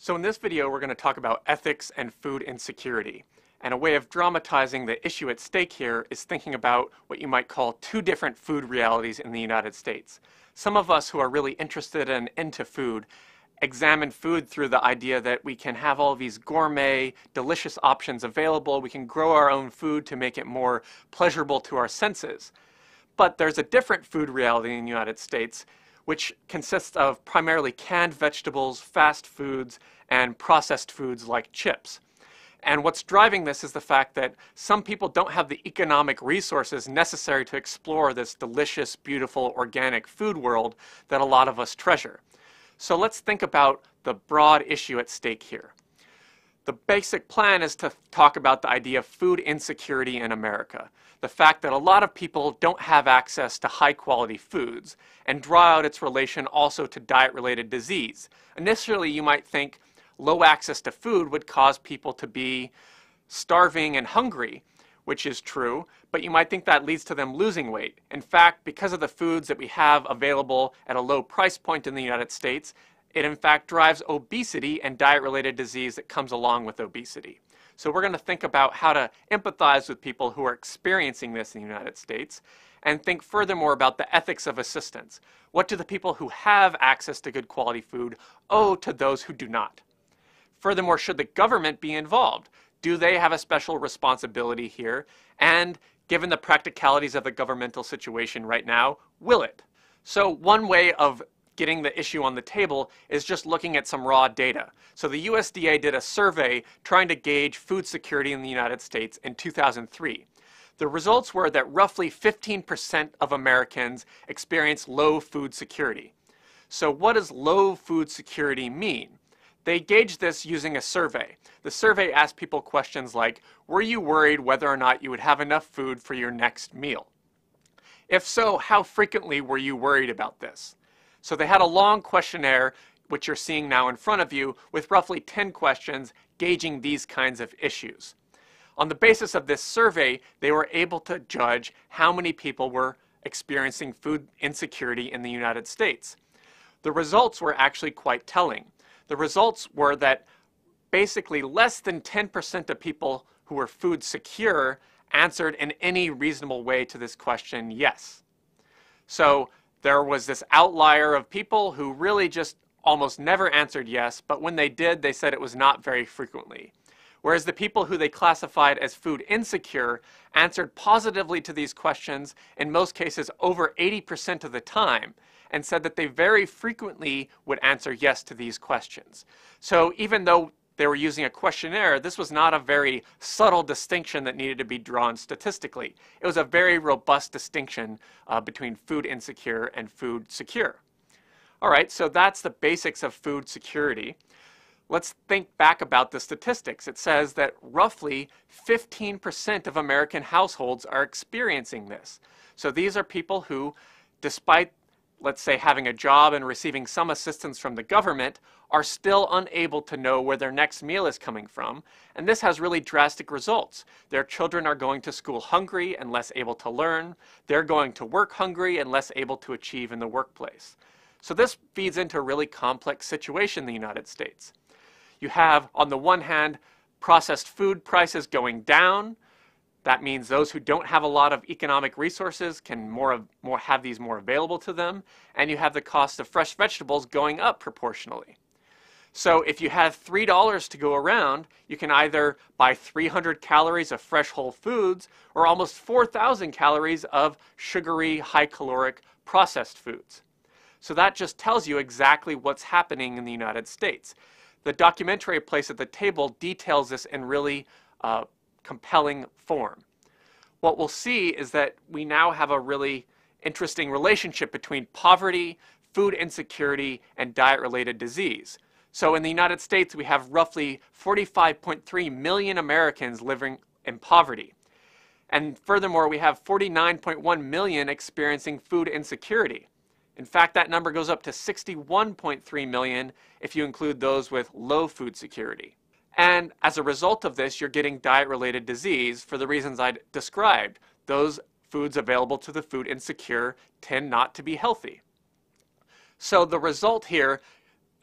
So in this video, we're going to talk about ethics and food insecurity. And a way of dramatizing the issue at stake here is thinking about what you might call two different food realities in the United States. Some of us who are really interested and into food examine food through the idea that we can have all these gourmet, delicious options available. We can grow our own food to make it more pleasurable to our senses. But there's a different food reality in the United States, which consists of primarily canned vegetables, fast foods, and processed foods like chips. And what's driving this is the fact that some people don't have the economic resources necessary to explore this delicious, beautiful, organic food world that a lot of us treasure. So let's think about the broad issue at stake here. The basic plan is to talk about the idea of food insecurity in America. The fact that a lot of people don't have access to high-quality foods, and draw out its relation also to diet-related disease. Initially, you might think low access to food would cause people to be starving and hungry, which is true, but you might think that leads to them losing weight. In fact, because of the foods that we have available at a low price point in the United States, it in fact drives obesity and diet-related disease that comes along with obesity. So we're going to think about how to empathize with people who are experiencing this in the United States, and think furthermore about the ethics of assistance. What do the people who have access to good quality food owe to those who do not? Furthermore, should the government be involved? Do they have a special responsibility here? And given the practicalities of the governmental situation right now, will it? So one way of getting the issue on the table is just looking at some raw data. So the USDA did a survey trying to gauge food security in the United States in 2003. The results were that roughly 15% of Americans experience low food security. So what does low food security mean? They gauged this using a survey. The survey asked people questions like, were you worried whether or not you would have enough food for your next meal? If so, how frequently were you worried about this? So they had a long questionnaire, which you're seeing now in front of you, with roughly 10 questions gauging these kinds of issues. On the basis of this survey, they were able to judge how many people were experiencing food insecurity in the United States. The results were actually quite telling. The results were that basically less than 10% of people who were food secure answered in any reasonable way to this question, yes. So there was this outlier of people who really just almost never answered yes, but when they did, they said it was not very frequently. Whereas the people who they classified as food insecure answered positively to these questions, in most cases over 80% of the time, and said that they very frequently would answer yes to these questions. So even though they were using a questionnaire, this was not a very subtle distinction that needed to be drawn statistically. It was a very robust distinction between food insecure and food secure. All right, so that's the basics of food security. Let's think back about the statistics. It says that roughly 15% of American households are experiencing this. So these are people who, despite, let's say, having a job and receiving some assistance from the government, are still unable to know where their next meal is coming from. And this has really drastic results. Their children are going to school hungry and less able to learn. They're going to work hungry and less able to achieve in the workplace. So this feeds into a really complex situation in the United States. You have, on the one hand, processed food prices going down. That means those who don't have a lot of economic resources can have these more available to them. And you have the cost of fresh vegetables going up proportionally. So if you have $3 to go around, you can either buy 300 calories of fresh whole foods or almost 4,000 calories of sugary, high-caloric processed foods. So that just tells you exactly what's happening in the United States. The documentary Place at the Table details this in really compelling form. What we'll see is that we now have a really interesting relationship between poverty, food insecurity, and diet-related disease. So in the United States, we have roughly 45.3 million Americans living in poverty. And furthermore, we have 49.1 million experiencing food insecurity. In fact, that number goes up to 61.3 million if you include those with low food security. And as a result of this, you're getting diet-related disease for the reasons I described. Those foods available to the food insecure tend not to be healthy. So the result here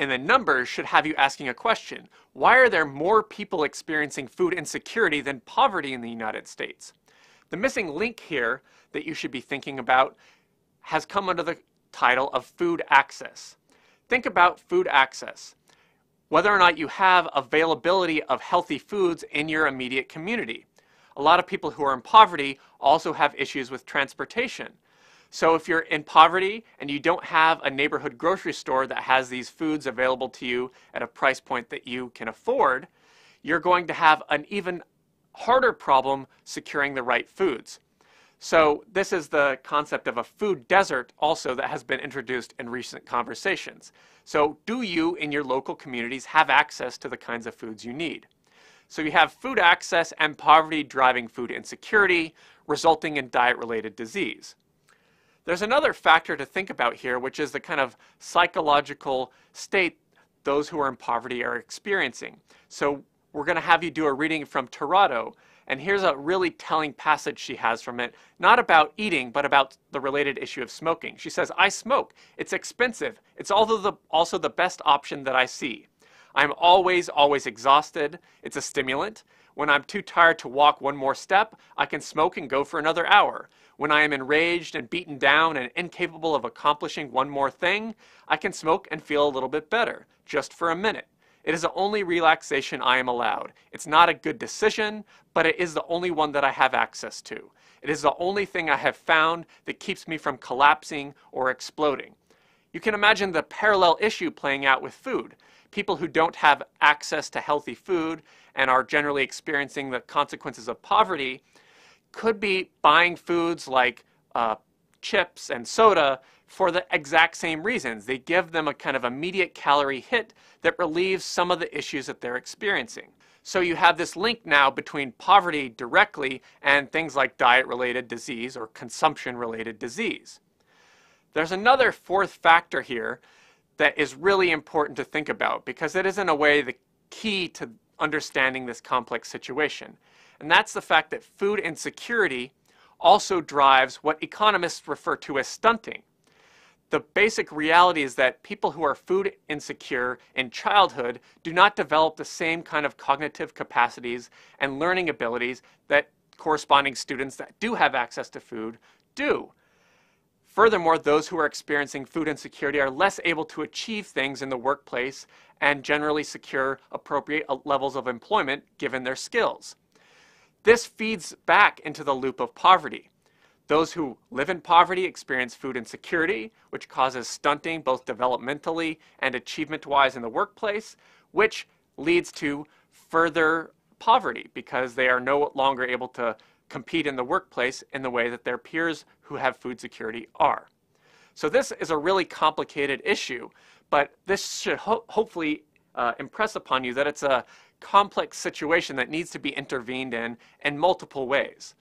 and the numbers should have you asking a question. Why are there more people experiencing food insecurity than poverty in the United States? The missing link here that you should be thinking about has come under the title of food access. Think about food access. Whether or not you have availability of healthy foods in your immediate community. A lot of people who are in poverty also have issues with transportation. So if you're in poverty and you don't have a neighborhood grocery store that has these foods available to you at a price point that you can afford, you're going to have an even harder problem securing the right foods. So this is the concept of a food desert also that has been introduced in recent conversations. So do you in your local communities have access to the kinds of foods you need? So you have food access and poverty driving food insecurity, resulting in diet-related disease. There's another factor to think about here, which is the kind of psychological state those who are in poverty are experiencing. So we're going to have you do a reading from Torado, and here's a really telling passage she has from it, not about eating, but about the related issue of smoking. She says, "I smoke. It's expensive. It's also the best option that I see. I'm always exhausted. It's a stimulant. When I'm too tired to walk one more step, I can smoke and go for another hour. When I am enraged and beaten down and incapable of accomplishing one more thing, I can smoke and feel a little bit better, just for a minute. It is the only relaxation I am allowed. It's not a good decision, but it is the only one that I have access to. It is the only thing I have found that keeps me from collapsing or exploding." You can imagine the parallel issue playing out with food. People who don't have access to healthy food and are generally experiencing the consequences of poverty could be buying foods like chips and soda for the exact same reasons. They give them a kind of immediate calorie hit that relieves some of the issues that they're experiencing. So you have this link now between poverty directly and things like diet-related disease or consumption-related disease. There's another fourth factor here that is really important to think about because it is in a way the key to understanding this complex situation. And that's the fact that food insecurity also drives what economists refer to as stunting. The basic reality is that people who are food insecure in childhood do not develop the same kind of cognitive capacities and learning abilities that corresponding students that do have access to food do. Furthermore, those who are experiencing food insecurity are less able to achieve things in the workplace and generally secure appropriate levels of employment given their skills. This feeds back into the loop of poverty. Those who live in poverty experience food insecurity, which causes stunting both developmentally and achievement-wise in the workplace, which leads to further poverty because they are no longer able to compete in the workplace in the way that their peers who have food security are. So this is a really complicated issue, but this should hopefully impress upon you that it's a complex situation that needs to be intervened in multiple ways.